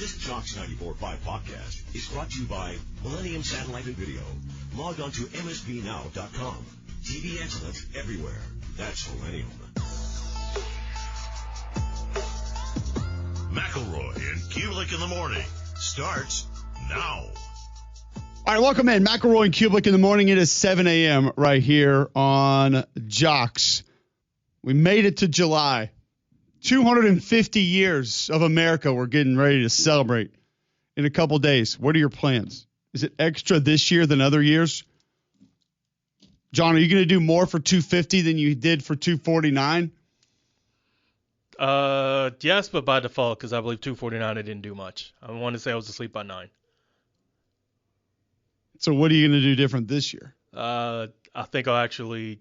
This Jocks 94.5 podcast is brought to you by Millennium Satellite and Video. Log on to msbnow.com. TV excellence everywhere. That's Millennium. McElroy and Cubelic in the morning starts now. All right, welcome in. McElroy and Cubelic in the morning. It is 7 a.m. right here on Jocks. We made it to July. 250 years of America we're getting ready to celebrate in a couple days. What are your plans? Is it extra this year than other years? John, are you going to do more for 250 than you did for 249? Yes, but by default, because I believe 249 I didn't do much. I want to say I was asleep by 9. So what are you going to do different this year? I think I'll actually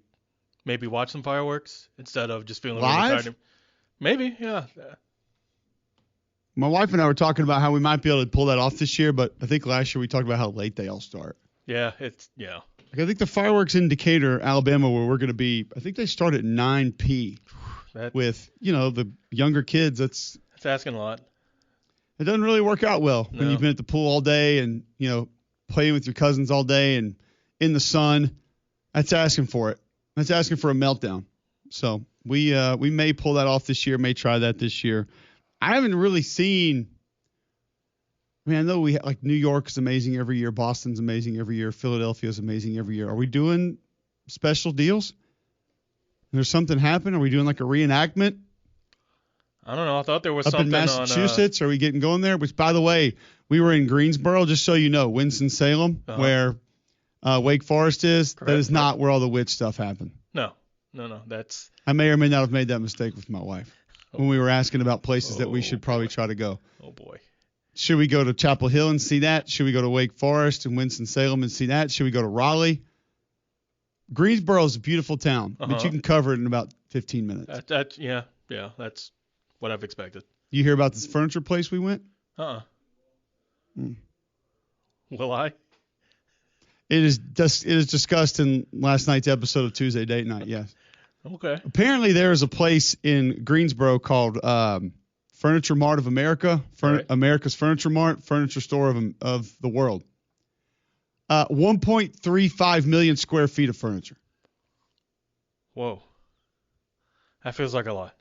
maybe watch some fireworks instead of just feeling live? really tired. Maybe, yeah. My wife and I were talking about how we might be able to pull that off this year, but I think last year we talked about how late they all start. Yeah, Like I think the fireworks in Decatur, Alabama, where we're going to be, I think they start at 9 p. With, the younger kids. That's asking a lot. It doesn't really work out well when you've been at the pool all day and, playing with your cousins all day and in the sun. That's asking for it. That's asking for a meltdown. So we may pull that off this year, may try that this year. I haven't really seen – I know we like New York's amazing every year. Boston's amazing every year. Philadelphia's amazing every year. Are we doing special deals? There's something happen? Are we doing like a reenactment? I don't know. I thought there was up something in Massachusetts. Are we getting going there? Which, by the way, we were in Greensboro, just so you know, Winston-Salem, where Wake Forest is. Correct. That is not where all the witch stuff happened. No. That's. I may or may not have made that mistake with my wife when we were asking about places that we should probably try to go. Oh boy. Should we go to Chapel Hill and see that? Should we go to Wake Forest and Winston-Salem and see that? Should we go to Raleigh? Greensboro is a beautiful town, but you can cover it in about 15 minutes. Yeah, that's what I've expected. You hear about this furniture place we went? Will I? It is discussed in last night's episode of Tuesday Date Night, yes. Okay. Apparently there is a place in Greensboro called Furniture Mart of America, America's Furniture Mart, Furniture Store of the World. 1.35 million square feet of furniture. Whoa. That feels like a lot.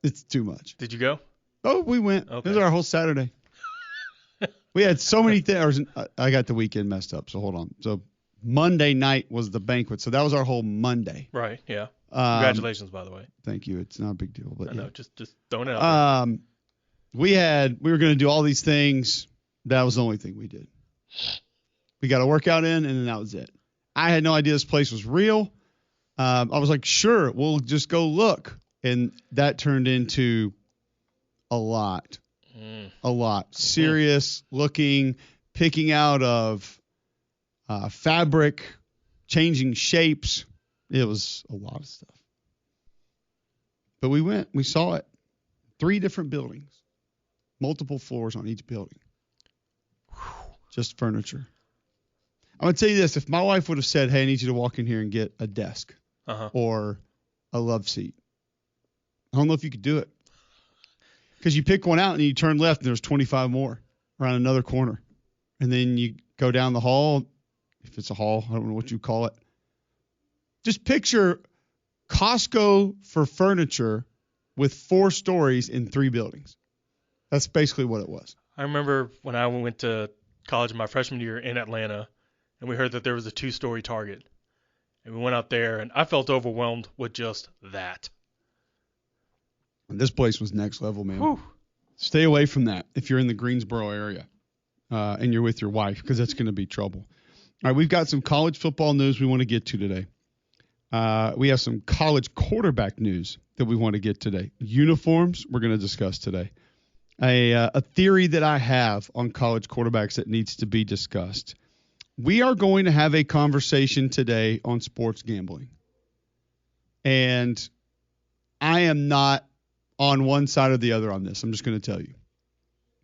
It's too much. Did you go? Oh, we went. Okay. It was our whole Saturday. We had so many things. I got the weekend messed up, so hold on. So Monday night was the banquet, so that was our whole Monday. Right, yeah. Congratulations, by the way. Thank you. It's not a big deal. But I know, just throwing it out there. We were going to do all these things. That was the only thing we did. We got a workout in, and then that was it. I had no idea this place was real. I was like, sure, we'll just go look. And that turned into a lot. A lot. Serious looking, picking out of fabric, changing shapes. It was a lot of stuff. But we went. We saw it. 3 different buildings. Multiple floors on each building. Just furniture. I'm going to tell you this. If my wife would have said, hey, I need you to walk in here and get a desk or a love seat, I don't know if you could do it. Because you pick one out and you turn left and there's 25 more around another corner. And then you go down the hall. If it's a hall, I don't know what you call it. Just picture Costco for furniture with 4 stories in 3 buildings. That's basically what it was. I remember when I went to college my freshman year in Atlanta, and we heard that there was a 2-story Target. And we went out there, and I felt overwhelmed with just that. And this place was next level, man. Whew. Stay away from that if you're in the Greensboro area and you're with your wife, because that's going to be trouble. All right, we've got some college football news we want to get to today. We have some college quarterback news that we want to get today. Uniforms we're going to discuss today. A theory that I have on college quarterbacks that needs to be discussed. We are going to have a conversation today on sports gambling. And I am not on one side or the other on this. I'm just going to tell you.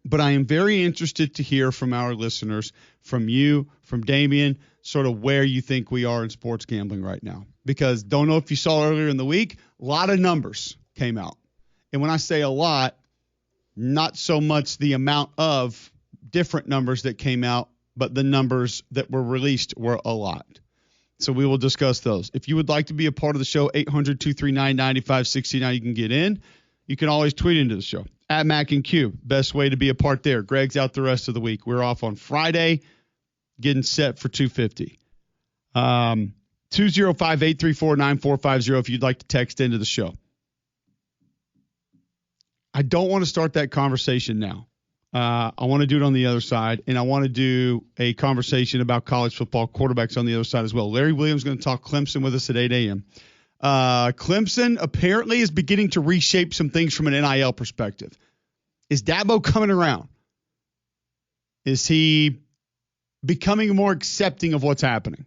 But I am very interested to hear from our listeners, from you, from Damien, sort of where you think we are in sports gambling right now. Because don't know if you saw earlier in the week, a lot of numbers came out. And when I say a lot, Not so much the amount of different numbers that came out, but the numbers that were released were a lot. So we will discuss those. If you would like to be a part of the show, 800-239-9569, you can get in. You can always tweet into the show. At Mac and Q, best way to be a part there. Greg's out the rest of the week. We're off on Friday, getting set for 250. 205-834-9450 if you'd like to text into the show. I don't want to start that conversation now. I want to do it on the other side, and I want to do a conversation about college football quarterbacks on the other side as well. Larry Williams is going to talk Clemson with us at 8 a.m. Clemson apparently is beginning to reshape some things from an NIL perspective. Is Dabo coming around? Is he becoming more accepting of what's happening?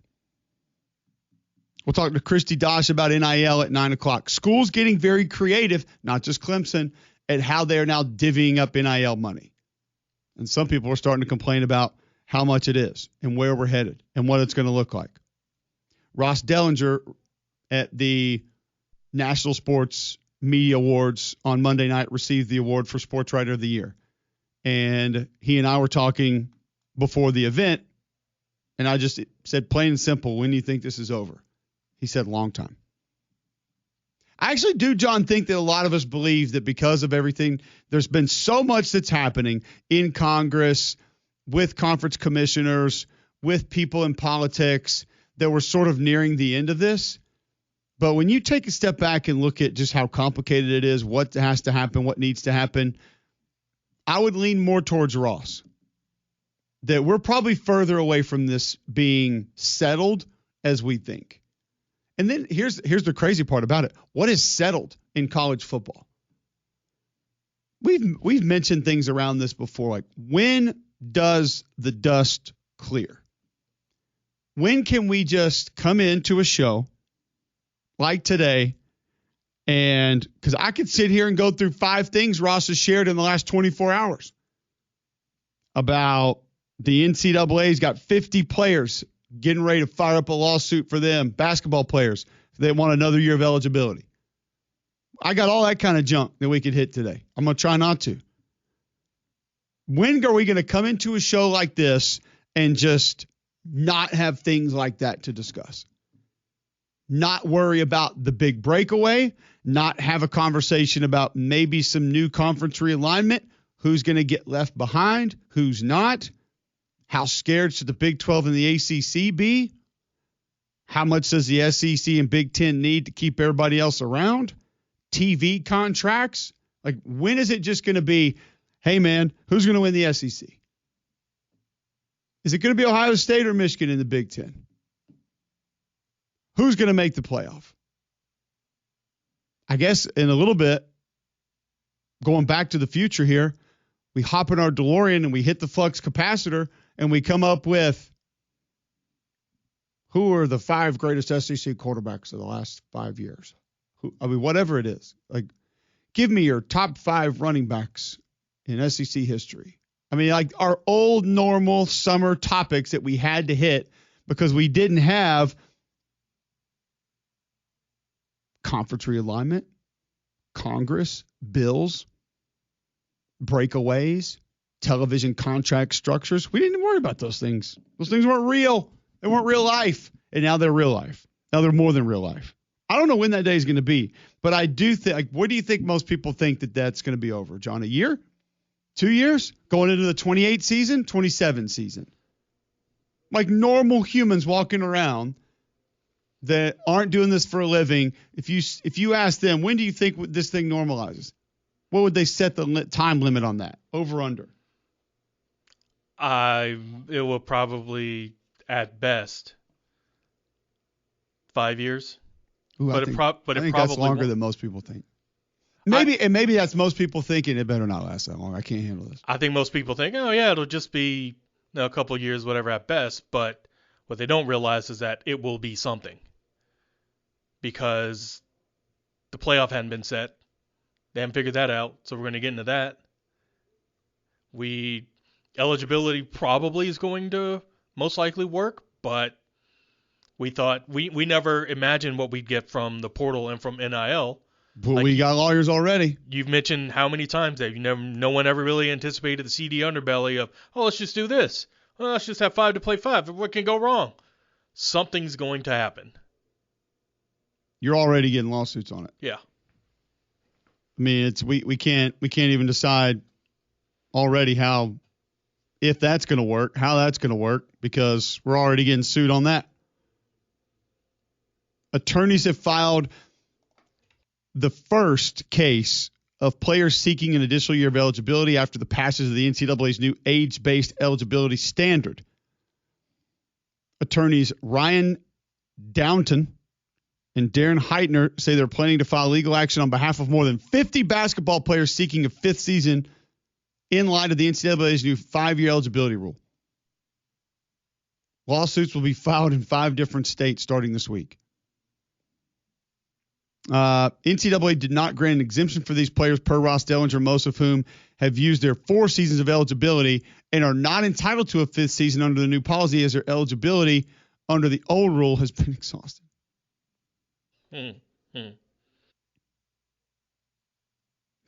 We'll talk to Christy Dosh about NIL at 9 o'clock. Schools getting very creative, not just Clemson, at how they are now divvying up NIL money. And some people are starting to complain about how much it is and where we're headed and what it's going to look like. Ross Dellinger at the National Sports Media Awards on Monday night received the award for Sports Writer of the Year. And he and I were talking before the event, and I just said, plain and simple, when do you think this is over? He said, long time. I actually do, John, think that a lot of us believe that because of everything, there's been so much that's happening in Congress, with conference commissioners, with people in politics, that we're sort of nearing the end of this. But when you take a step back and look at just how complicated it is, what has to happen, what needs to happen, I would lean more towards Ross. That we're probably further away from this being settled as we think. And then here's the crazy part about it. What is settled in college football? We've mentioned things around this before, like when does the dust clear? When can we just come into a show like today, and because I could sit here and go through 5 things Ross has shared in the last 24 hours about the NCAA's got 50 players getting ready to fire up a lawsuit for them, basketball players, if they want another year of eligibility. I got all that kind of junk that we could hit today. I'm going to try not to. When are we going to come into a show like this and just not have things like that to discuss? Not worry about the big breakaway, not have a conversation about maybe some new conference realignment, who's going to get left behind, who's not. How scared should the Big 12 and the ACC be? How much does the SEC and Big 10 need to keep everybody else around? TV contracts? Like, when is it just going to be, hey, man, who's going to win the SEC? Is it going to be Ohio State or Michigan in the Big 10? Who's going to make the playoff? I guess in a little bit, going back to the future here, we hop in our DeLorean and we hit the flux capacitor and we come up with who are the 5 greatest SEC quarterbacks of the last 5 years. Whatever it is. Like, give me your top 5 running backs in SEC history. Like our old normal summer topics that we had to hit because we didn't have conference realignment, Congress, bills, breakaways, television contract structures. We didn't worry about those things. Those things weren't real. They weren't real life. And now they're real life. Now they're more than real life. I don't know when that day is going to be, but I do think, like, what do you think most people think that that's going to be over, John? A year? 2 years? Going into the 28 season? 27 season? Like normal humans walking around that aren't doing this for a living. If you ask them, when do you think this thing normalizes? What would they set the time limit on that? Over, under? It will probably, at best, 5 years. Ooh, I think probably that's longer than most people think. Maybe that's most people thinking it better not last that long. I can't handle this. I think most people think, oh yeah, it'll just be a couple of years, whatever at best. But what they don't realize is that it will be something, because the playoff hadn't been set. They haven't figured that out, so we're going to get into that. Eligibility probably is going to most likely work, but we thought we never imagined what we'd get from the portal and from NIL. But we got lawyers already. You've mentioned how many times that no one ever really anticipated the seedy underbelly of, oh, let's just do this. Well, let's just have 5 to play 5. What can go wrong? Something's going to happen. You're already getting lawsuits on it. Yeah. I mean, we can't even decide already if that's going to work, how that's going to work, because we're already getting sued on that. Attorneys have filed the first case of players seeking an additional year of eligibility after the passage of the NCAA's new age-based eligibility standard. Attorneys Ryan Downton and Darren Heitner say they're planning to file legal action on behalf of more than 50 basketball players seeking a fifth season in light of the NCAA's new 5-year eligibility rule. Lawsuits will be filed in 5 different states starting this week. NCAA did not grant an exemption for these players per Ross Dellinger, most of whom have used their 4 seasons of eligibility and are not entitled to a 5th season under the new policy as their eligibility under the old rule has been exhausted.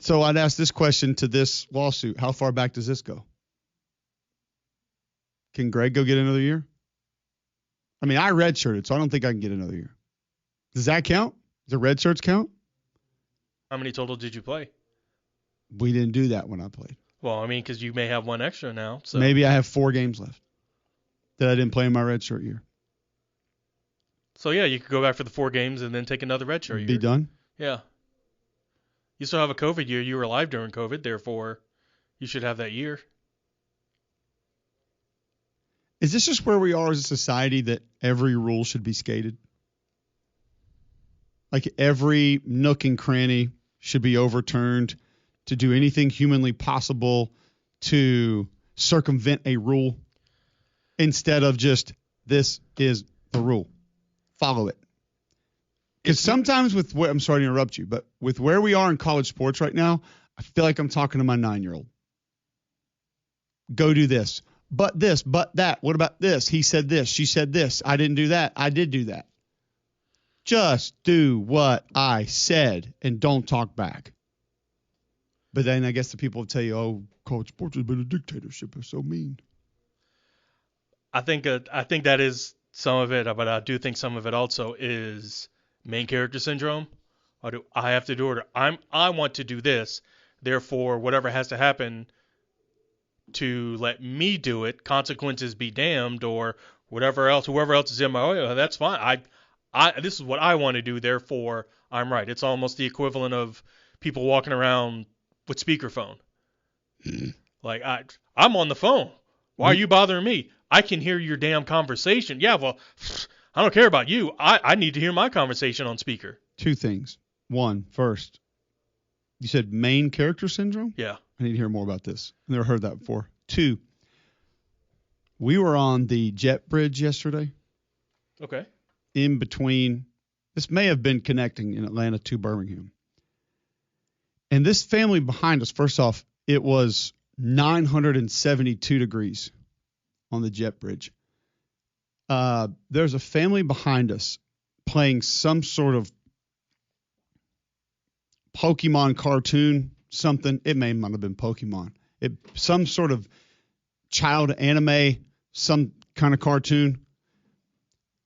So I'd ask this question to this lawsuit. How far back does this go? Can Greg go get another year? I mean, I redshirted, so I don't think I can get another year. Does that count? Does the red shirts count? How many total did you play? We didn't do that when I played. Well, I mean, because you may have one extra now. So maybe I have 4 games left that I didn't play in my red shirt year. So, yeah, you could go back for the 4 games and then take another red shirt year. Be done? Yeah. You still have a COVID year. You were alive during COVID, therefore you should have that year. Is this just where we are as a society that every rule should be skated? Like every nook and cranny should be overturned to do anything humanly possible to circumvent a rule instead of just, this is the rule. Follow it. Because sometimes I'm sorry to interrupt you, but with where we are in college sports right now, I feel like I'm talking to my 9-year-old. Go do this, but that. What about this? He said this. She said this. I didn't do that. I did do that. Just do what I said and don't talk back. But then I guess the people will tell you, oh, college sports has been a dictatorship. They're so mean. I think that is some of it, but I do think some of it also is main character syndrome. Or do I have to do it? Or I want to do this. Therefore, whatever has to happen to let me do it, consequences be damned, or whoever else is in my way, that's fine. This is what I want to do, therefore I'm right. It's almost the equivalent of people walking around with speakerphone. Like, I'm on the phone. Why are you bothering me? I can hear your damn conversation. Yeah, well, I don't care about you. I need to hear my conversation on speaker. 2 things. 1, first, you said main character syndrome? Yeah. I need to hear more about this. I've never heard that before. 2, we were on the jet bridge yesterday. Okay. In between, this may have been connecting in Atlanta to Birmingham. And this family behind us, first off, it was 972 degrees on the jet bridge. There's a family behind us playing some sort of Pokemon cartoon, something. It might have been Pokemon. Some sort of child anime, some kind of cartoon.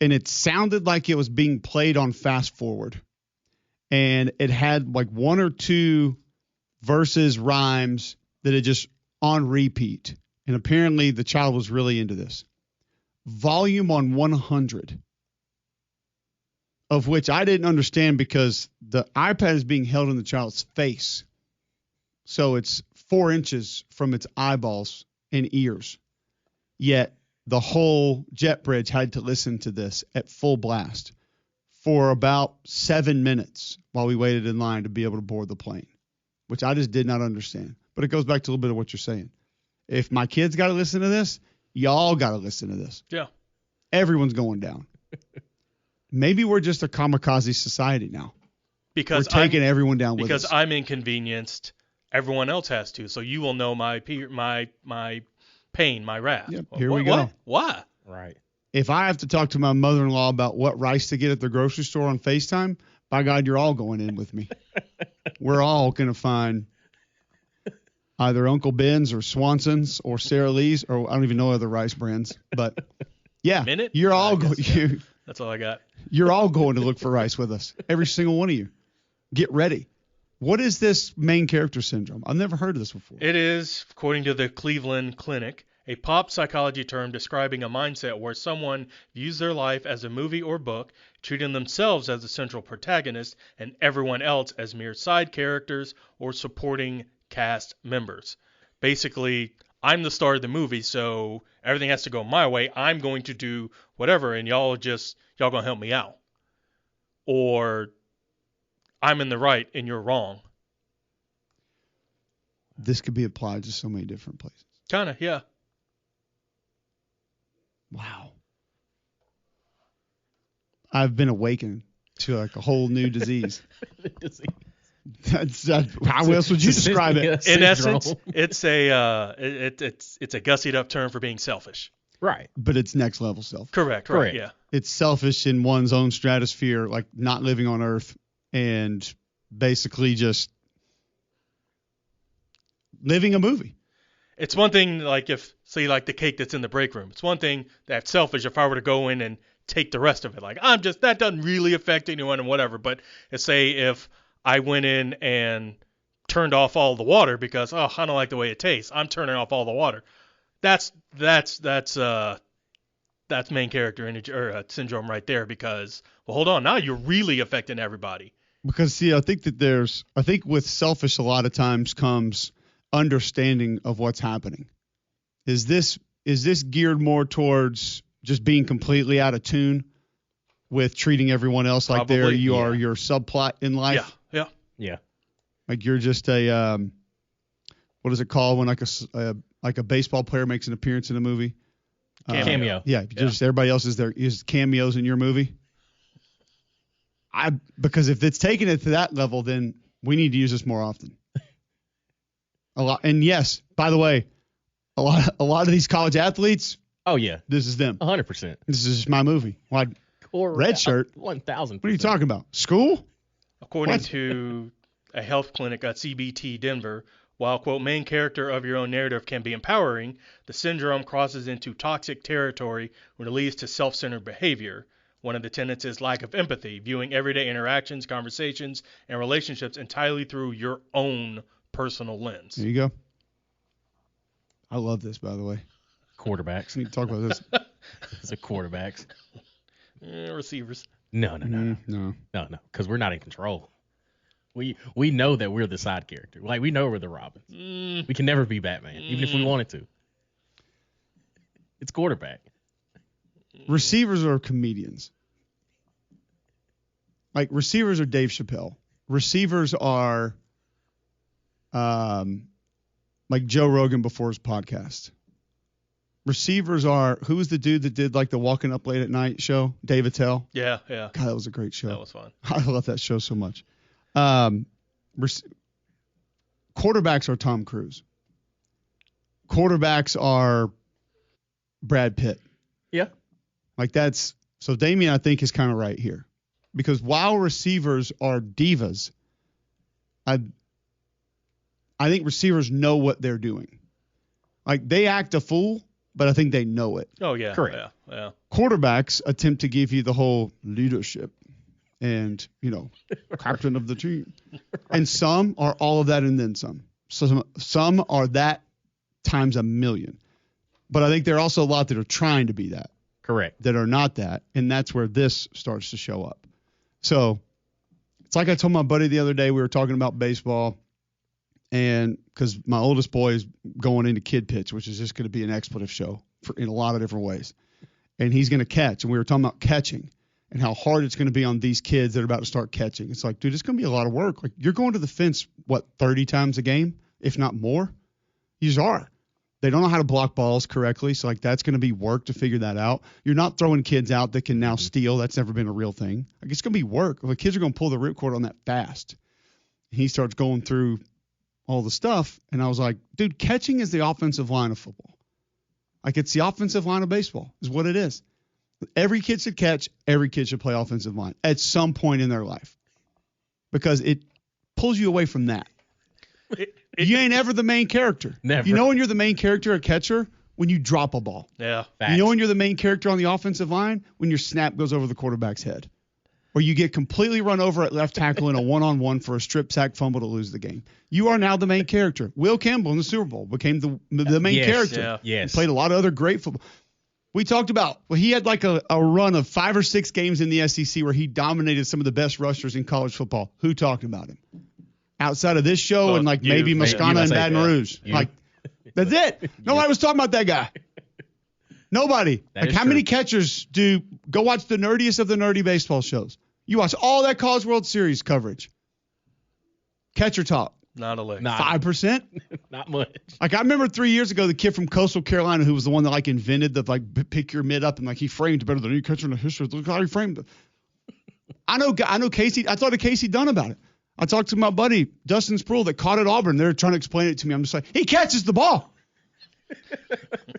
And it sounded like it was being played on fast forward. And it had like 1 or 2 verses, rhymes that had just on repeat. And apparently the child was really into this. Volume on 100. Of which I didn't understand because the iPad is being held in the child's face. So it's 4 inches from its eyeballs and ears. Yet the whole jet bridge had to listen to this at full blast for about 7 minutes while we waited in line to be able to board the plane, which I just did not understand. But it goes back to a little bit of what you're saying. If my kids got to listen to this, y'all got to listen to this. Yeah. Everyone's going down. Maybe we're just a kamikaze society now. Because we're taking everyone down with us. Because I'm inconvenienced, everyone else has to. So you will know my pain, my wrath. Yep, here we go. Why? Right. If I have to talk to my mother-in-law about what rice to get at the grocery store on FaceTime, by God, you're all going in with me. We're all going to find either Uncle Ben's or Swanson's or Sara Lee's, or I don't even know other rice brands. But, yeah, Minute? you're all going. Yeah. That's all I got. You're all going to look for rice with us. Every single one of you. Get ready. What is this main character syndrome? I've never heard of this before. It is, according to the Cleveland Clinic, a pop psychology term describing a mindset where someone views their life as a movie or book, treating themselves as the central protagonist and everyone else as mere side characters or supporting cast members. Basically, I'm the star of the movie, so everything has to go my way. I'm going to do whatever, and y'all gonna help me out. Or I'm in the right and you're wrong. This could be applied to so many different places. Kind of, yeah. Wow. I've been awakened to like a whole new disease. How else would you describe it? In essence, it's a gussied up term for being selfish. Right. But it's next level self. Correct. Yeah. It's selfish in one's own stratosphere, like not living on Earth and basically just living a movie. It's one thing, like like the cake that's in the break room. It's one thing that's selfish if I were to go in and take the rest of it. Like, that doesn't really affect anyone and whatever. But say if I went in and turned off all the water because, I don't like the way it tastes. I'm turning off all the water. That's main character syndrome right there because, well, hold on. Now you're really affecting everybody. Because, see, I think with selfish a lot of times comes understanding of what's happening. Is this geared more towards just being completely out of tune with treating everyone else like are your subplot in life? Yeah. Like you're just a what is it called when like a baseball player makes an appearance in a movie? Cameo. Just everybody else is cameos in your movie. Because if it's taking it to that level, then we need to use this more often. A lot, and yes, by the way, a lot of these college athletes. Oh yeah, this is them. 100%. This is my movie. Why? Red shirt. 1,000%. What are you talking about? School? According to a health clinic at CBT Denver, while, quote, main character of your own narrative can be empowering, the syndrome crosses into toxic territory when it leads to self-centered behavior. One of the tenets is lack of empathy, viewing everyday interactions, conversations, and relationships entirely through your own personal lens. There you go. I love this, by the way. Quarterbacks. We need to talk about this. It's a quarterbacks. Receivers. No. Because we're not in control. We know that we're the side character. Like, we know we're the Robins. We can never be Batman, even if we wanted to. It's quarterback. Receivers are comedians. Like, receivers are Dave Chappelle. Receivers are like Joe Rogan before his podcast. Receivers are, who was the dude that did like the Walking Up Late at Night show? Dave Attell. Yeah. God, that was a great show. That was fun. I love that show so much. Quarterbacks are Tom Cruise. Quarterbacks are Brad Pitt. Yeah. Like so Damien, I think, is kind of right here. Because while receivers are divas, I think receivers know what they're doing. Like, they act a fool, but I think they know it. Oh, yeah. Correct. Yeah. Quarterbacks attempt to give you the whole leadership and, captain of the team. And some are all of that and then some. So some are that times a million. But I think there are also a lot that are trying to be that. Correct. That are not that. And that's where this starts to show up. So it's like I told my buddy the other day, we were talking about baseball. And because my oldest boy is going into kid pitch, which is just going to be an expletive show in a lot of different ways. And he's going to catch. And we were talking about catching and how hard it's going to be on these kids that are about to start catching. It's like, dude, it's going to be a lot of work. Like, you're going to the fence, 30 times a game, if not more? You just are. They don't know how to block balls correctly. So, like, that's going to be work to figure that out. You're not throwing kids out that can now steal. That's never been a real thing. Like, it's going to be work. The kids are going to pull the ripcord on that fast. He starts going through all the stuff, and I was like, dude, catching is the offensive line of football. Like, it's the offensive line of baseball is what it is. Every kid should catch. Every kid should play offensive line at some point in their life. because it pulls you away from that. You ain't ever the main character. Never. You know when you're the main character, a catcher, when you drop a ball. Yeah. Facts. You know when you're the main character on the offensive line, when your snap goes over the quarterback's head. Or you get completely run over at left tackle in a one-on-one for a strip sack fumble to lose the game. You are now the main character. Will Campbell in the Super Bowl became the main Yes, character. yeah. Yes. He played a lot of other great football. We talked about, he had like a run of 5 or 6 games in the SEC where he dominated some of the best rushers in college football. Who talked about him? Outside of this show Well, and like you, maybe yeah. Moscona and USA, Baton yeah. Rouge. You. Like, that's it. Nobody was talking about that guy. Nobody. That Like, is how true. many catchers go watch the nerdiest of the nerdy baseball shows? You watch all that College World Series coverage. Catcher talk. Not a lick. Nah. 5%. Not much. Like, I remember 3 years ago, the kid from Coastal Carolina who was the one that like invented the like pick your mid up and like he framed better than any catcher in the history. Look how he framed it. I know Casey. I talked to Casey Dunn about it. I talked to my buddy Dustin Sproul that caught at Auburn. They're trying to explain it to me. I'm just like, he catches the ball.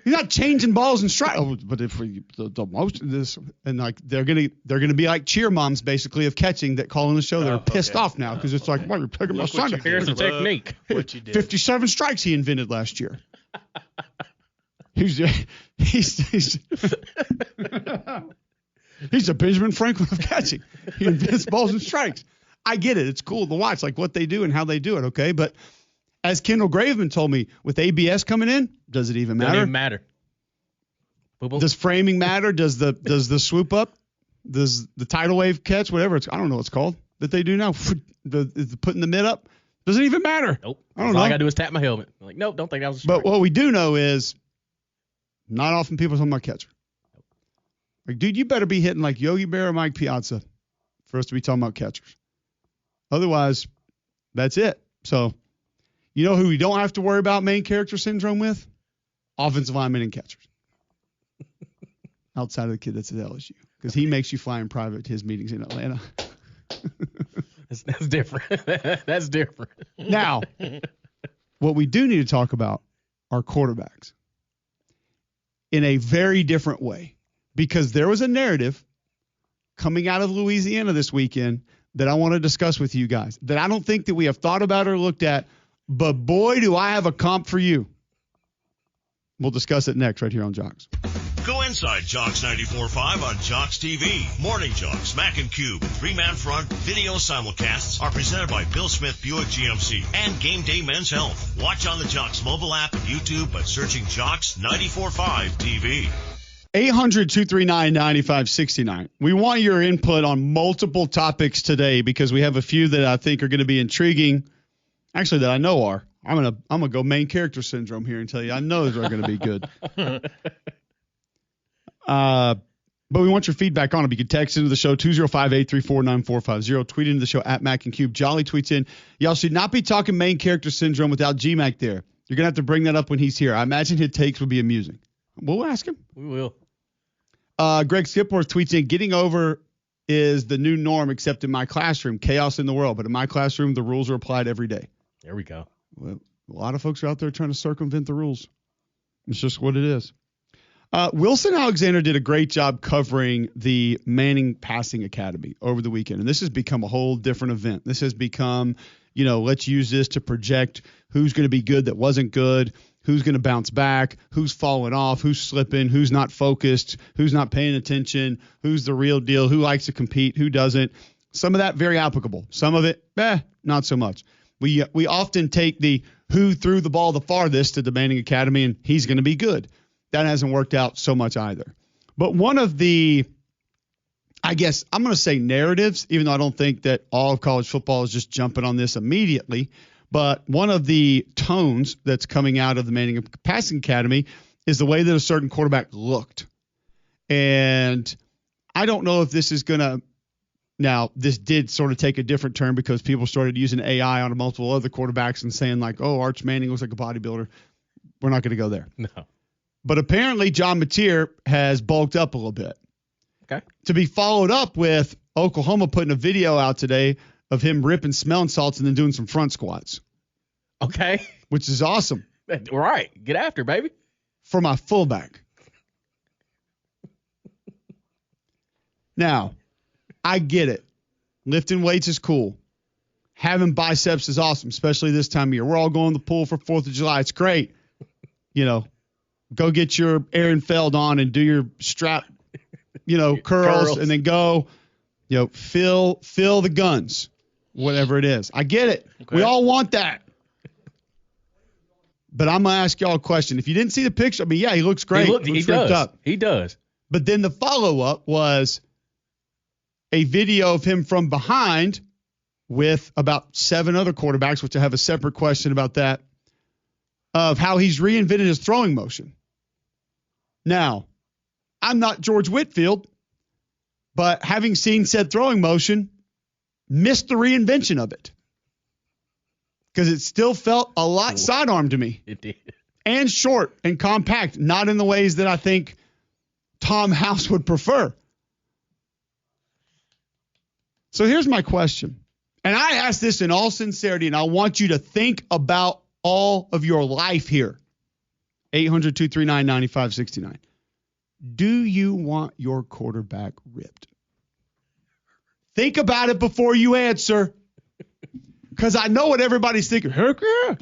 He's not changing balls and strike. Oh, but if the most of this and like they're gonna be like cheer moms basically of catching that call in the show. They're pissed off now because it's like, well, you're picking my Look what son. you Here's the did. technique. What you did. 57 strikes he invented last year. He's he's a Benjamin Franklin of catching. He invents balls and strikes. I get it. It's cool to watch like what they do and how they do it. Okay, but as Kendall Graveman told me, with ABS coming in, does it even matter? Doesn't even matter. Boom, boom. Does framing matter? Does the swoop up? Does the tidal wave catch? Whatever it's, I don't know what it's called that they do now. The putting the mid up doesn't even matter. Nope. I don't All know. I gotta do is tap my helmet. I'm like, nope, don't think that was a But strike. what we do know is not often people talking about catcher. Like, dude, you better be hitting like Yogi Berra or Mike Piazza for us to be talking about catchers. Otherwise, that's it. So, you know who we don't have to worry about main character syndrome with? Offensive linemen and catchers. Outside of the kid that's at LSU. Because he makes you fly in private to his meetings in Atlanta. That's different. That's different. Now, what we do need to talk about are quarterbacks in a very different way, because there was a narrative coming out of Louisiana this weekend that I want to discuss with you guys that I don't think that we have thought about or looked at, but boy, do I have a comp for you. We'll discuss it next right here on Jocks. Go inside Jocks 94.5 on Jocks TV. Morning Jocks, Mac and Cube, three-man front video simulcasts are presented by Bill Smith Buick GMC and Game Day Men's Health. Watch on the Jocks mobile app and YouTube by searching Jocks 94.5 TV. 800-239-9569. We want your input on multiple topics today because we have a few that I think are going to be intriguing. Actually, that I know are. I'm gonna go main character syndrome here and tell you I know those are going to be good. But we want your feedback on it. You can text into the show 205-834-9450. Tweet into the show at Mac and Cube. Jolly tweets in, y'all should not be talking main character syndrome without GMAC there. You're gonna have to bring that up when he's here. I imagine his takes would be amusing. We'll ask him. We will. Greg Skipworth tweets in, getting over is the new norm except in my classroom. Chaos in the world. But in my classroom, the rules are applied every day. There we go. Well, a lot of folks are out there trying to circumvent the rules. It's just what it is. Wilson Alexander did a great job covering the Manning Passing Academy over the weekend. And this has become a whole different event. This has become, let's use this to project who's going to be good that wasn't good, who's going to bounce back, who's falling off, who's slipping, who's not focused, who's not paying attention, who's the real deal, who likes to compete, who doesn't. Some of that very applicable. Some of it, not so much. We often take the who threw the ball the farthest to the Manning Academy and he's going to be good. That hasn't worked out so much either. But one of the, I guess I'm going to say narratives, even though I don't think that all of college football is just jumping on this immediately, but one of the tones that's coming out of the Manning Passing Academy is the way that a certain quarterback looked. And I don't know if this is going to, now this did sort of take a different turn because people started using AI on multiple other quarterbacks and saying like, oh, Arch Manning looks like a bodybuilder. We're not going to go there. No. But apparently John Mateer has bulked up a little bit. Okay. To be followed up with Oklahoma putting a video out today of him ripping smelling salts and then doing some front squats. Okay. Which is awesome. All right. Get after, baby. For my fullback. Now, I get it. Lifting weights is cool. having biceps is awesome, especially this time of year. We're all going to the pool for 4th of July. It's great. Go get your Aaron Feld on and do your strap, curls, and then go, fill the guns, whatever it is. I get it. Okay. We all want that. But I'm going to ask y'all a question. If you didn't see the picture, he looks great. He does. Up. He does. But then the follow-up was a video of him from behind with about 7 other quarterbacks, which I have a separate question about that, of how he's reinvented his throwing motion. Now, I'm not George Whitfield, but having seen said throwing motion, missed the reinvention of it. Because it still felt a lot sidearm to me. It did. And short and compact, not in the ways that I think Tom House would prefer. So here's my question. And I ask this in all sincerity, and I want you to think about all of your life here. 800-239-9569. Do you want your quarterback ripped? Think about it before you answer. Because I know what everybody's thinking. Heck yeah.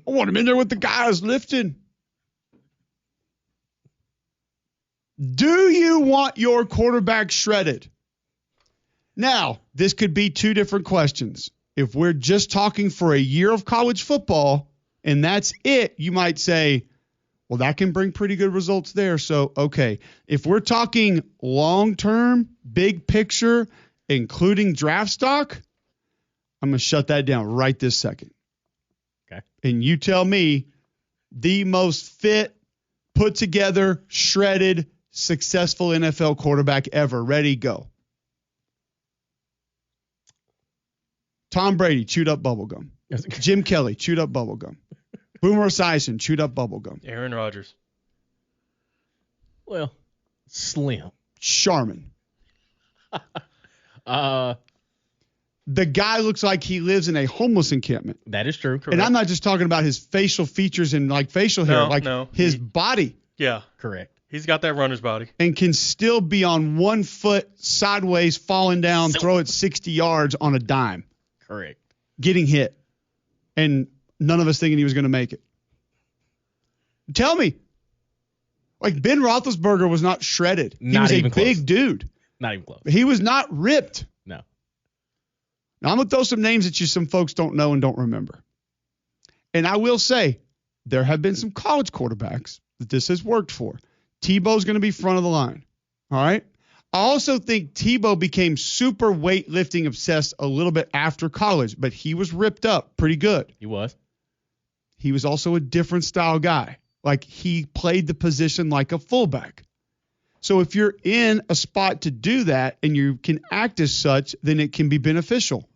I want him in there with the guys lifting. Do you want your quarterback shredded? Now, this could be 2 different questions. If we're just talking for a year of college football and that's it, you might say, well, that can bring pretty good results there. So, okay. If we're talking long-term, big picture, including draft stock, I'm going to shut that down right this second. Okay. And you tell me the most fit, put together, shredded, successful NFL quarterback ever. Ready, go. Tom Brady, chewed up bubblegum. Jim Kelly, chewed up bubblegum. Boomer Esiason, chewed up bubblegum. Aaron Rodgers. Well, slim. Charmin. The guy looks like he lives in a homeless encampment. That is true. Correct. And I'm not just talking about his facial features and facial hair, his body. Yeah. Correct. He's got that runner's body. And can still be on 1 foot sideways, falling down, throw it 60 yards on a dime. Correct. Getting hit. And none of us thinking he was going to make it. Tell me. Ben Roethlisberger was not shredded. He was a big dude. Not even close. He was not ripped. No. Now, I'm going to throw some names at you some folks don't know and don't remember. And I will say, there have been some college quarterbacks that this has worked for. Tebow's going to be front of the line. All right? I also think Tebow became super weightlifting obsessed a little bit after college, but he was ripped up pretty good. He was. He was also a different style guy. He played the position like a fullback. So if you're in a spot to do that and you can act as such, then it can be beneficial.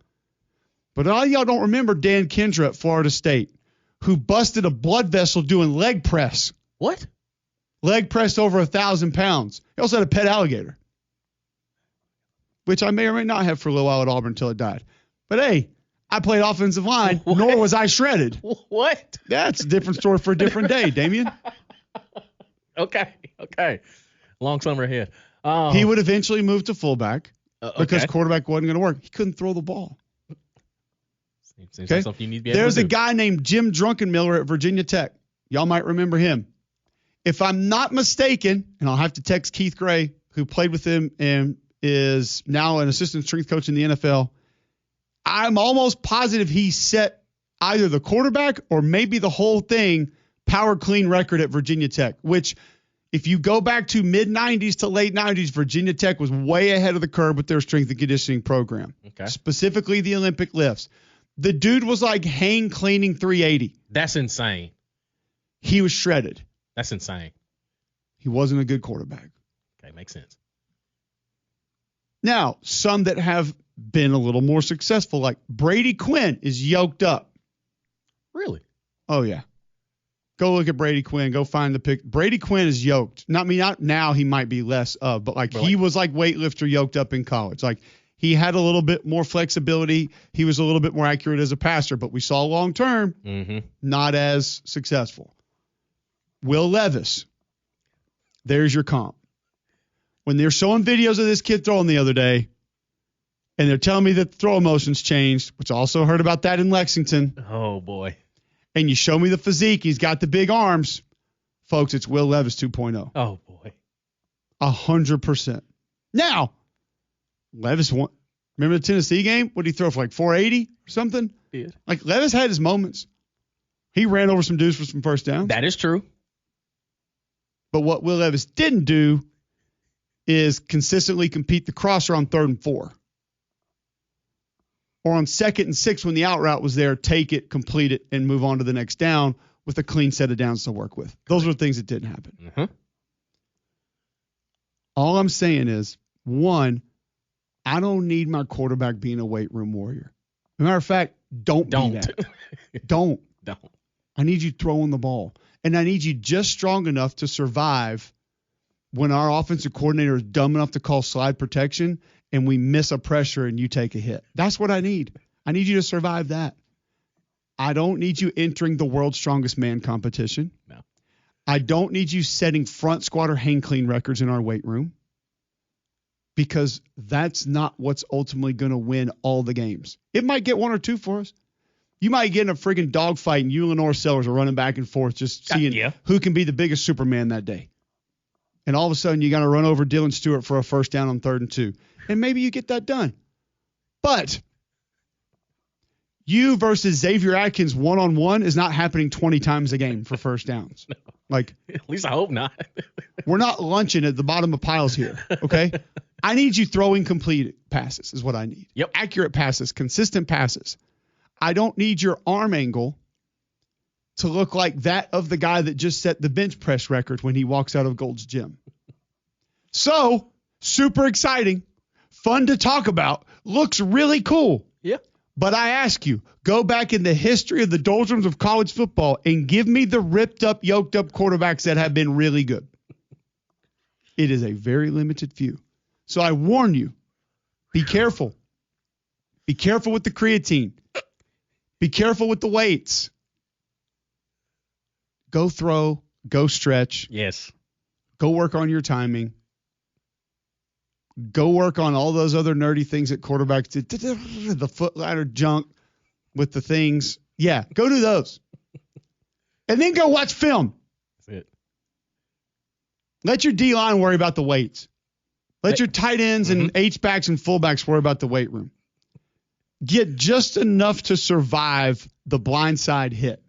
But all y'all don't remember Dan Kendra at Florida State, who busted a blood vessel doing leg press. What? Leg press over 1,000 pounds. He also had a pet alligator, which I may or may not have for a little while at Auburn until it died. But hey, I played offensive line, nor was I shredded. What? That's a different story for a different day, Damien. Okay. Long summer ahead. He would eventually move to fullback because quarterback wasn't going to work. He couldn't throw the ball. Seems like something you need to be able There's to a do. guy named Jim Drunkenmiller at Virginia Tech. Y'all might remember him. If I'm not mistaken, and I'll have to text Keith Gray, who played with him and is now an assistant strength coach in the NFL, I'm almost positive he set either the quarterback or maybe the whole thing power clean record at Virginia Tech, which if you go back to mid-90s to late 90s, Virginia Tech was way ahead of the curve with their strength and conditioning program, specifically the Olympic lifts. The dude was like hang cleaning 380. That's insane. He was shredded. That's insane. He wasn't a good quarterback. Okay, makes sense. Now, some that have been a little more successful, like Brady Quinn, is yoked up. Really? Oh, yeah. Go look at Brady Quinn. Go find the pic. Brady Quinn is yoked. Not now he might be less of, but he was like weightlifter yoked up in college. He had a little bit more flexibility. He was a little bit more accurate as a passer, but we saw long term not as successful. Will Levis. There's your comp. When they're showing videos of this kid throwing the other day, and they're telling me that the throw motion's changed, which I also heard about that in Lexington. Oh, boy. And you show me the physique, he's got the big arms. Folks, it's Will Levis 2.0. Oh, boy. 100%. Now, Levis won. Remember the Tennessee game? What did he throw for, like 480 or something? Yeah. Like, Levis had his moments. He ran over some dudes for some first downs. That is true. But what Will Levis didn't do is consistently compete the crosser on 3rd and 4. Or on 2nd and 6 when the out route was there, take it, complete it, and move on to the next down with a clean set of downs to work with. Those are the things that didn't happen. Mm-hmm. All I'm saying is, one, I don't need my quarterback being a weight room warrior. As a matter of fact, don't. Be that. Don't. I need you throwing the ball. And I need you just strong enough to survive when our offensive coordinator is dumb enough to call slide protection and we miss a pressure and you take a hit. That's what I need. I need you to survive that. I don't need you entering the world's strongest man competition. No. I don't need you setting front squat or hang clean records in our weight room, because that's not what's ultimately going to win all the games. It might get 1 or 2 for us. You might get in a friggin' dogfight and you and Lenore Sellers are running back and forth just seeing who can be the biggest Superman that day. And all of a sudden you got to run over Dylan Stewart for a first down on 3rd and 2. And maybe you get that done. But you versus Xavier Atkins one-on-one is not happening 20 times a game for first downs. No. Like, at least I hope not. We're not lunching at the bottom of piles here, okay? I need you throwing complete passes is what I need. Yep. Accurate passes, consistent passes. I don't need your arm angle to look like that of the guy that just set the bench press record when he walks out of Gold's Gym. So, super exciting, fun to talk about, looks really cool. Yeah. But I ask you, go back in the history of the doldrums of college football and give me the ripped up, yoked up quarterbacks that have been really good. It is a very limited few. So I warn you, be careful. Be careful with the creatine. Be careful with the weights. Go throw, go stretch. Yes. Go work on your timing. Go work on all those other nerdy things that quarterbacks do. The foot ladder junk with the things. Yeah, go do those. And then go watch film. That's it. Let your D-line worry about the weights. Let your tight ends and H-backs and fullbacks worry about the weight room. Get just enough to survive the blindside hit.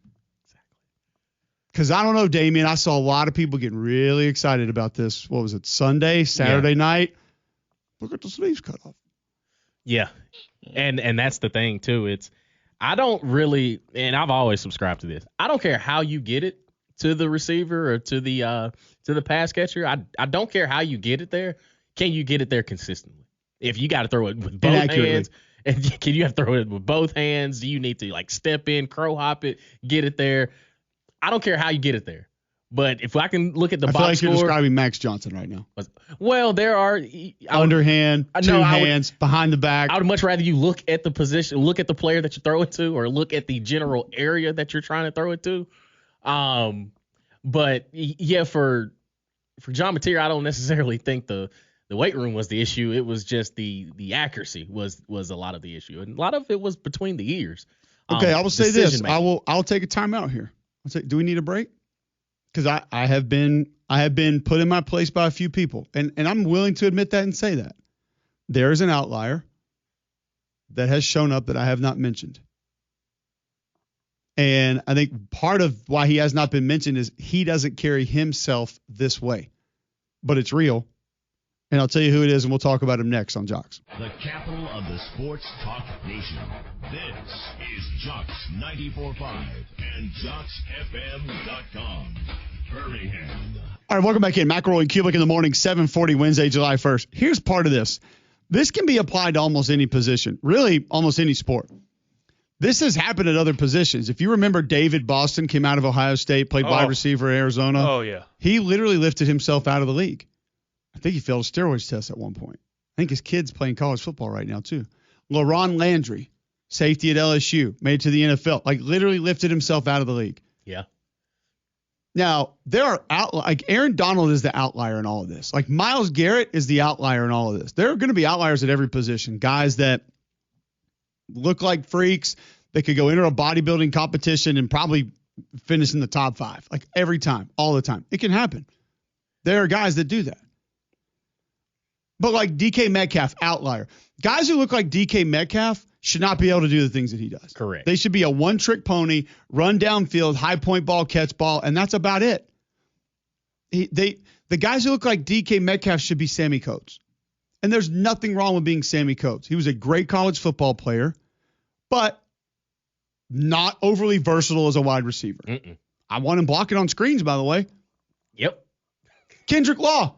Because I don't know, Damien, I saw a lot of people getting really excited about this. What was it, Saturday night? Look at the sleeves cut off. Yeah. And that's the thing, too. It's I don't really, and I've always subscribed to this. I don't care how you get it to the receiver or to the pass catcher. I don't care how you get it there. Can you get it there consistently? If you got to throw it with both hands, and can you have to throw it with both hands? Do you need to like step in, crow hop it, get it there? I don't care how you get it there. But if I can look at the I box feel like score, you're describing Max Johnson right now. well, there are underhand, two hands, behind the back. I would much rather you look at the position, look at the player that you throw it to, or look at the general area that you're trying to throw it to. But yeah, for John Mateer, I don't necessarily think the weight room was the issue. It was just the accuracy was a lot of the issue, and a lot of it was between the ears. Okay, I will say this. I'll take a timeout here. I'll say, do we need a break? Because I have been put in my place by a few people, and I'm willing to admit that and say that there is an outlier that has shown up that I have not mentioned. And I think part of why he has not been mentioned is he doesn't carry himself this way, but it's real. And I'll tell you who it is, and we'll talk about him next on Jocks. The capital of the sports talk nation. This is Jocks 94.5 and JocksFM.com. Birmingham. All right, welcome back in. McElroy Cubelic in the morning, 7:40 Wednesday, July 1st. Here's part of this. This can be applied to almost any position, really almost any sport. This has happened at other positions. If you remember, David Boston came out of Ohio State, played wide receiver at Arizona. Oh, yeah. He literally lifted himself out of the league. I think he failed a steroids test at one point. I think his kid's playing college football right now, too. LaRon Landry, safety at LSU, made it to the NFL. Like, literally lifted himself out of the league. Yeah. Now, there are like Aaron Donald is the outlier in all of this. Like Myles Garrett is the outlier in all of this. There are going to be outliers at every position. Guys that look like freaks. They could go enter a bodybuilding competition and probably finish in the top 5. Like every time, all the time. It can happen. There are guys that do that. But like DK Metcalf, outlier. Guys who look like DK Metcalf should not be able to do the things that he does. Correct. They should be a one-trick pony, run downfield, high point ball, catch ball, and that's about it. The guys who look like DK Metcalf should be Sammy Coates. And there's nothing wrong with being Sammy Coates. He was a great college football player, but not overly versatile as a wide receiver. Mm-mm. I want him blocking on screens, by the way. Yep. Kendrick Law.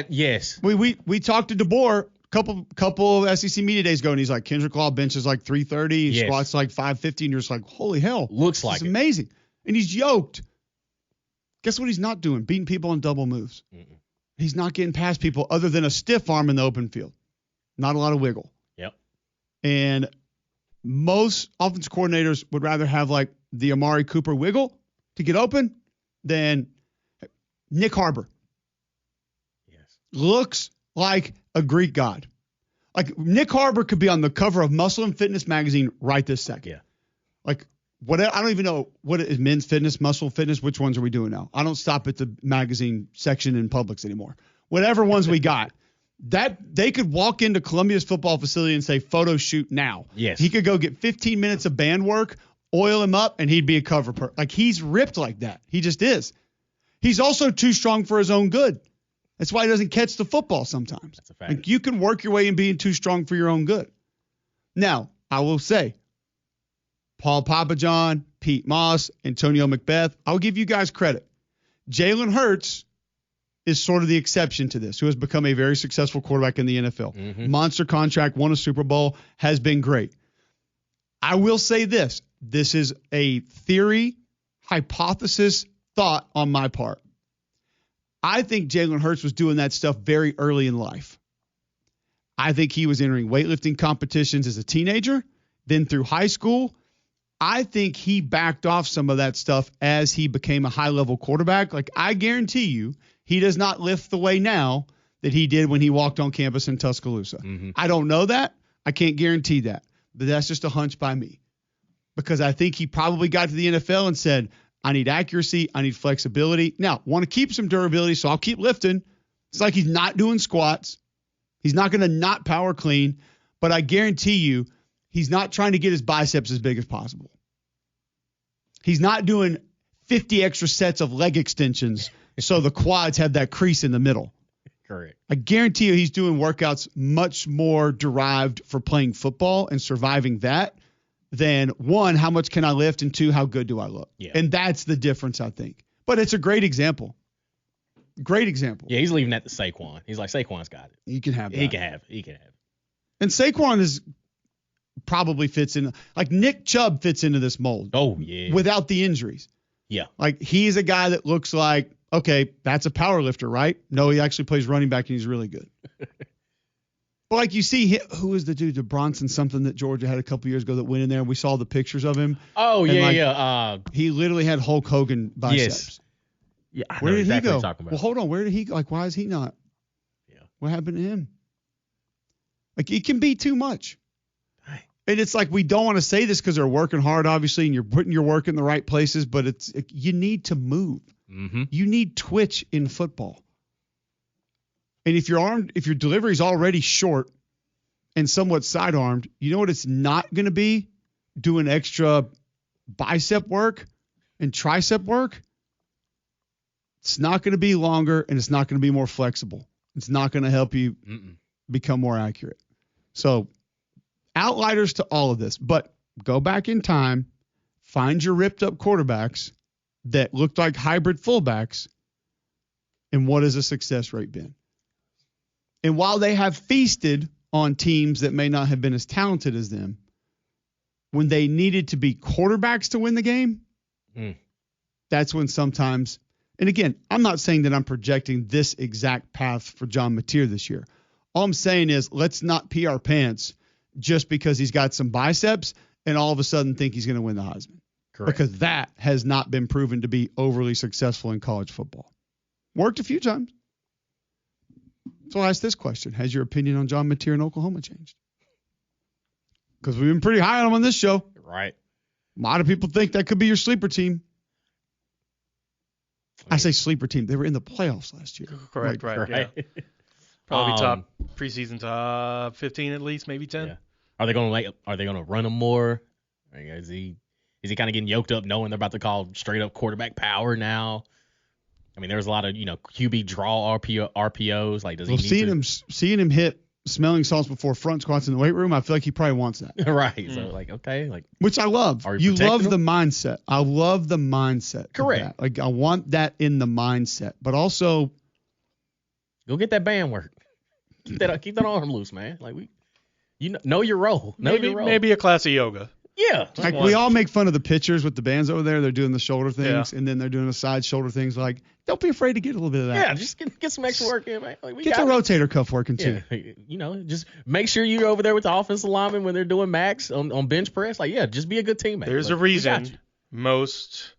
Yes. We talked to DeBoer couple of SEC media days ago, and he's like, Kendrick Law benches like 330, he squats like 550, and you're just like, holy hell. Looks like it's amazing. And he's yoked. Guess what he's not doing? Beating people on double moves. Mm-mm. He's not getting past people other than a stiff arm in the open field. Not a lot of wiggle. Yep. And most offensive coordinators would rather have like the Amari Cooper wiggle to get open than Nick Harbor. Yes. Looks like a Greek god. Like Nick Harbor could be on the cover of Muscle and Fitness magazine right this second. Yeah. Like what I don't even know what is men's fitness, muscle fitness. Which ones are we doing now? I don't stop at the magazine section in Publix anymore. Whatever ones we got, that they could walk into Columbia's football facility and say photo shoot now. Yes. He could go get 15 minutes of band work, oil him up, and he'd be a cover like he's ripped like that. He just is. He's also too strong for his own good. That's why he doesn't catch the football sometimes. That's a fact. Like you can work your way in being too strong for your own good. Now, I will say, Paul Papajohn, Pete Moss, Antonio Macbeth, I'll give you guys credit. Jalen Hurts is sort of the exception to this, who has become a very successful quarterback in the NFL. Mm-hmm. Monster contract, won a Super Bowl, has been great. I will say this. This is a theory, hypothesis, thought on my part. I think Jalen Hurts was doing that stuff very early in life. I think he was entering weightlifting competitions as a teenager, then through high school. I think he backed off some of that stuff as he became a high-level quarterback. Like, I guarantee you, he does not lift the way now that he did when he walked on campus in Tuscaloosa. Mm-hmm. I don't know that. I can't guarantee that. But that's just a hunch by me. Because I think he probably got to the NFL and said, I need accuracy. I need flexibility. Now, want to keep some durability, so I'll keep lifting. It's like he's not doing squats. He's not going to not power clean. But I guarantee you, he's not trying to get his biceps as big as possible. He's not doing 50 extra sets of leg extensions so the quads have that crease in the middle. Correct. I guarantee you he's doing workouts much more derived for playing football and surviving that than, one, how much can I lift, and two, how good do I look? Yeah. And that's the difference, I think. But it's a great example. Great example. Yeah, he's leaving that to Saquon. He's like, Saquon's got it. You can have that. He can have it. And Saquon is probably fits in, like Nick Chubb fits into this mold. Oh, yeah. Without the injuries. Yeah. Like he's a guy that looks like, okay, that's a power lifter, right? No, he actually plays running back and he's really good. But like you see, who was the dude, the Bronson something that Georgia had a couple years ago that went in there and we saw the pictures of him. Oh, yeah, like, yeah. He literally had Hulk Hogan biceps. Yes. Yeah, Where did exactly he go? What you're talking about. Well, hold on. Where did he, like, why is he not? Yeah. What happened to him? Like, it can be too much. And it's like, we don't want to say this because they're working hard, obviously, and you're putting your work in the right places, but you need to move. Mm-hmm. You need twitch in football. And if your delivery is already short and somewhat sidearmed, you know what it's not going to be? Doing extra bicep work and tricep work. It's not going to be longer, and it's not going to be more flexible. It's not going to help you become more accurate. So outliers to all of this, but go back in time, find your ripped up quarterbacks that looked like hybrid fullbacks, and what has the success rate been? And while they have feasted on teams that may not have been as talented as them, when they needed to be quarterbacks to win the game, that's when sometimes, and again, I'm not saying that I'm projecting this exact path for John Mateer this year. All I'm saying is let's not pee our pants just because he's got some biceps and all of a sudden think he's going to win the Heisman. Correct. Because that has not been proven to be overly successful in college football. Worked a few times. So I asked this question. Has your opinion on John Mateer in Oklahoma changed? Because we've been pretty high on him on this show. Right. A lot of people think that could be your sleeper team. I say sleeper team. They were in the playoffs last year. Correct, right. Yeah. Probably top preseason top 15 at least, maybe 10. Yeah. Are they gonna run him more? Is he kind of getting yoked up knowing they're about to call straight up quarterback power now? I mean, there's a lot of QB draw RPOs. Like, does he need seeing him hit smelling salts before front squats in the weight room? I feel like he probably wants that. Right. So okay, which I love. You love the mindset. I love the mindset. Correct. Like I want that in the mindset, but also go get that band work. Keep that arm loose, man. Like know your role. Maybe a class of yoga. Yeah. Like we all make fun of the pitchers with the bands over there. They're doing the shoulder things, and then they're doing the side shoulder things. Like, don't be afraid to get a little bit of that. Yeah, just get some extra work in, man. Like, get the rotator cuff working too. Just make sure you're over there with the offensive lineman when they're doing max on bench press. Like, just be a good teammate. There's a reason most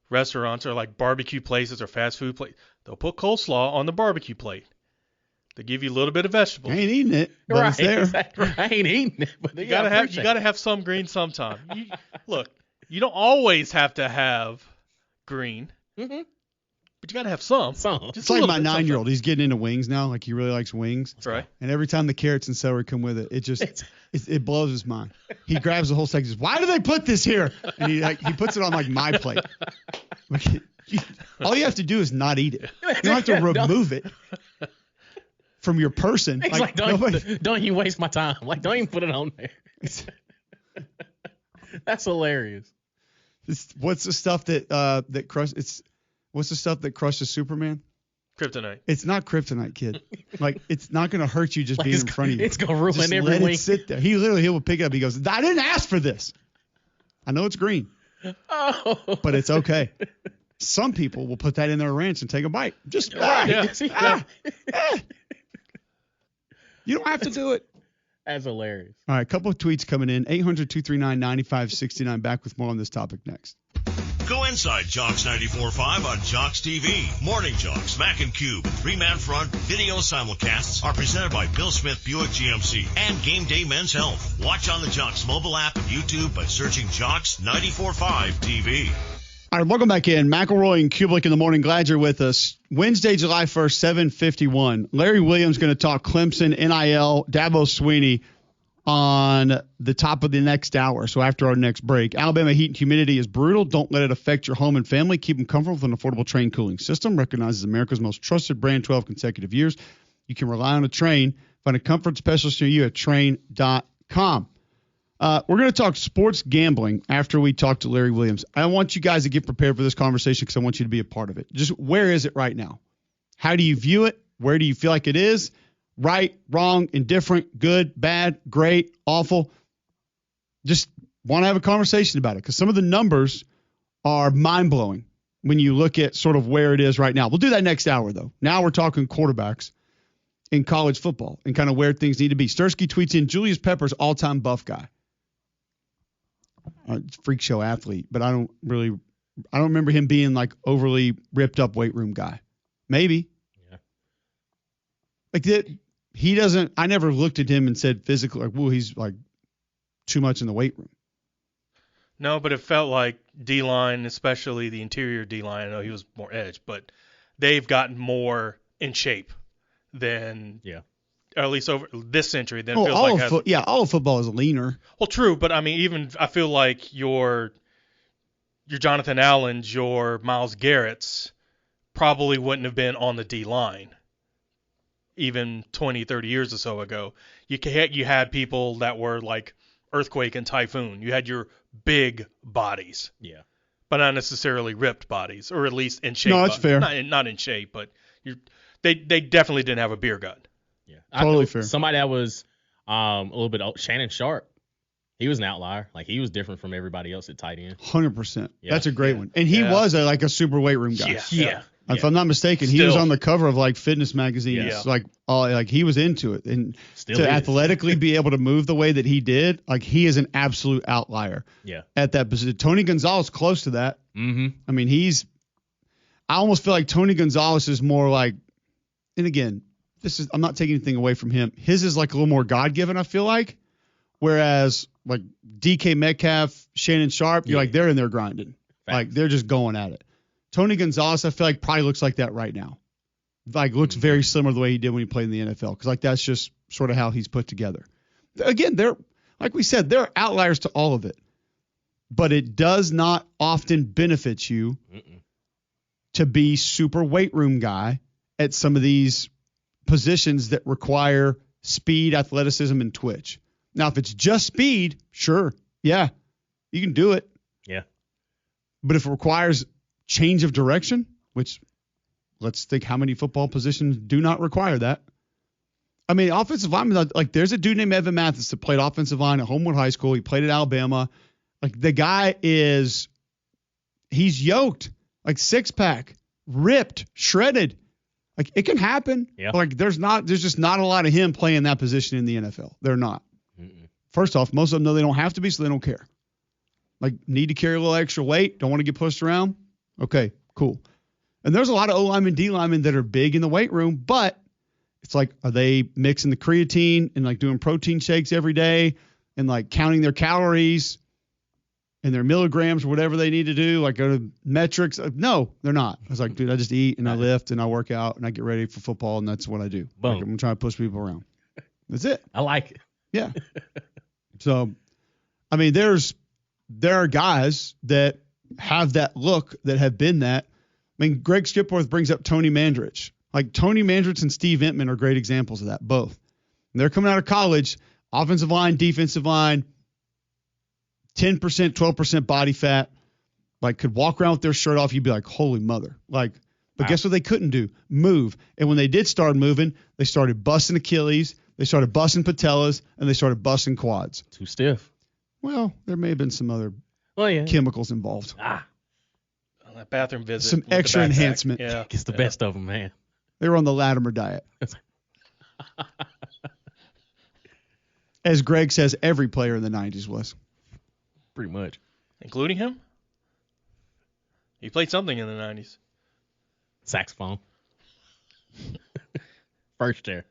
restaurants are like barbecue places or fast food places. They'll put coleslaw on the barbecue plate. They give you a little bit of vegetables. I ain't eating it, but it's there. Exactly. I ain't eating it, but you gotta have some green sometime. Look, you don't always have to have green, but you gotta have some. It's like my 9-year-old. He's getting into wings now. Like he really likes wings. That's right. And every time the carrots and celery come with it, it blows his mind. He grabs the whole thing. Says, "Why do they put this here?" And he puts it on like my plate. All you have to do is not eat it. You don't have to remove it from your person. It's like don't even waste my time. Like, don't even put it on there. That's hilarious. What's the stuff that crushes? What's the stuff that crushes Superman? Kryptonite. It's not kryptonite, kid. Like, it's not going to hurt you just being in front of you. It's going to ruin just every let wing. it sit there. He will pick it up. He goes, "I didn't ask for this. I know it's green, but it's okay." Some people will put that in their ranch and take a bite. Just You don't have to do it. That's hilarious. All right, a couple of tweets coming in. 800-239-9569. Back with more on this topic next. Go inside Jocks 94.5 on Jocks TV. Morning Jocks, Mac and Cube, three-man front video simulcasts are presented by Bill Smith Buick GMC and Game Day Men's Health. Watch on the Jocks mobile app and YouTube by searching Jocks 94.5 TV. All right, welcome back in. McElroy and Cubelic in the morning. Glad you're with us. Wednesday, July 1st, 7:51. Larry Williams going to talk Clemson, NIL, Dabo Swinney on the top of the next hour. So after our next break, Alabama heat and humidity is brutal. Don't let it affect your home and family. Keep them comfortable with an affordable Train cooling system. Recognized as America's most trusted brand 12 consecutive years. You can rely on a Train. Find a comfort specialist near you at Train.com. We're going to talk sports gambling after we talk to Larry Williams. I want you guys to get prepared for this conversation because I want you to be a part of it. Just where is it right now? How do you view it? Where do you feel like it is? Right, wrong, indifferent, good, bad, great, awful? Just want to have a conversation about it because some of the numbers are mind-blowing when you look at sort of where it is right now. We'll do that next hour, though. Now we're talking quarterbacks in college football and kind of where things need to be. Stursky tweets in Julius Peppers, all-time buff guy. Freak show athlete, but I don't remember him being like overly ripped up weight room guy. Maybe. Yeah. Like that, he doesn't, I never looked at him and said physically, like, whoa, he's like too much in the weight room. No, but it felt like D-line, especially the interior D-line, I know he was more edge, but they've gotten more in shape than or at least over this century, then feels like all of football is leaner. Well, true, but I mean, even I feel like your Jonathan Allens, your Myles Garrett's probably wouldn't have been on the D line even 20, 30 years or so ago. You had people that were like Earthquake and Typhoon. You had your big bodies, but not necessarily ripped bodies, or at least in shape. No, that's fair. Not in shape, but they definitely didn't have a beer gut. Yeah, totally fair. Somebody that was a little bit Shannon Sharp. He was an outlier. Like, he was different from everybody else at tight end. 100%. That's a great one. And he was like a super weight room guy. Yeah. If I'm not mistaken, he was Still. on the cover of like fitness magazines. Yeah. Like he was into it, and Still to is. athletically be able to move the way that he did, like he is an absolute outlier. Yeah. At that position, Tony Gonzalez close to that. Mm-hmm. I mean, I almost feel like Tony Gonzalez is more like, and again, I'm not taking anything away from him. His is like a little more God given, I feel like, whereas like DK Metcalf, Shannon Sharp, you're like they're in there grinding, like they're just going at it. Tony Gonzalez, I feel like probably looks like that right now. Like looks very similar to the way he did when he played in the NFL, because like that's just sort of how he's put together. Again, like we said, there are outliers to all of it, but it does not often benefit you to be super weight room guy at some of these positions that require speed, athleticism, and twitch. Now, if it's just speed, sure, yeah, you can do it. Yeah. But if it requires change of direction, which let's think how many football positions do not require that. I mean, offensive linemen, like there's a dude named Evan Mathis that played offensive line at Homewood High School. He played at Alabama. Like the guy he's yoked, like 6-pack, ripped, shredded. Like it can happen. Yeah. Like there's just not a lot of him playing that position in the NFL. They're not. First off, most of them know they don't have to be, so they don't care. Like need to carry a little extra weight, don't want to get pushed around. Okay, cool. And there's a lot of O-linemen, D-linemen that are big in the weight room, but it's like, are they mixing the creatine and like doing protein shakes every day and like counting their calories and their milligrams or whatever they need to do, like go to metrics? No, they're not. I was like, dude, I just eat and I lift and I work out and I get ready for football, and that's what I do. Boom. Like, I'm trying to push people around. That's it. I like it. Yeah. So, I mean, there are guys that have that look, that have been that. I mean, Greg Skipworth brings up Tony Mandrich. Like Tony Mandrich and Steve Entman are great examples of that, both. And they're coming out of college, offensive line, defensive line, 10%, 12% body fat, like could walk around with their shirt off. You'd be like, holy mother. Like, but guess what they couldn't do? Move. And when they did start moving, they started busting Achilles, they started busting patellas, and they started busting quads. Too stiff. Well, there may have been some other Well, yeah. chemicals involved. On that bathroom visit. Some with the extra backpack. enhancement. Yeah. Gets the best of them, man. They were on the Latimer diet. As Greg says, every player in the 90s was. Pretty much. Including him? He played something in the 90s. Saxophone. First chair.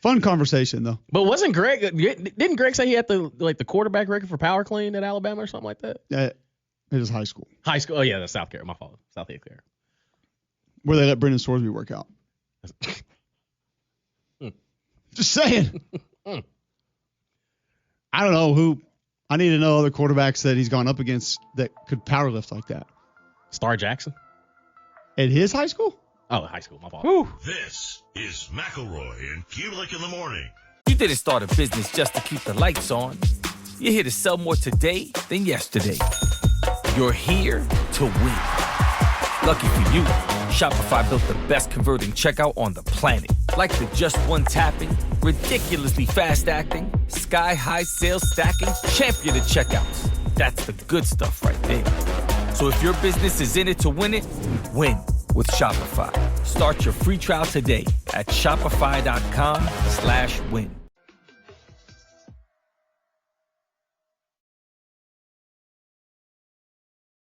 Fun conversation, though. But wasn't Greg? Didn't Greg say he had the quarterback record for power clean at Alabama or something like that? It is high school. High school. Oh yeah, that's South Carolina. My fault. South Carolina. Where they let Brendan Sorsby work out. Just saying. I don't know who. I need to know other quarterbacks that he's gone up against that could power lift like that. Star Jackson. At his high school? Oh, high school. My fault. Whew. This is McElroy and Cubelic in the morning. You didn't start a business just to keep the lights on. You're here to sell more today than yesterday. You're here to win. Lucky for you, Shopify built the best converting checkout on the planet. Like the just one tapping, ridiculously fast acting, sky-high sales stacking, champion of checkouts. That's the good stuff right there. So if your business is in it to win it, win with Shopify. Start your free trial today at shopify.com/win.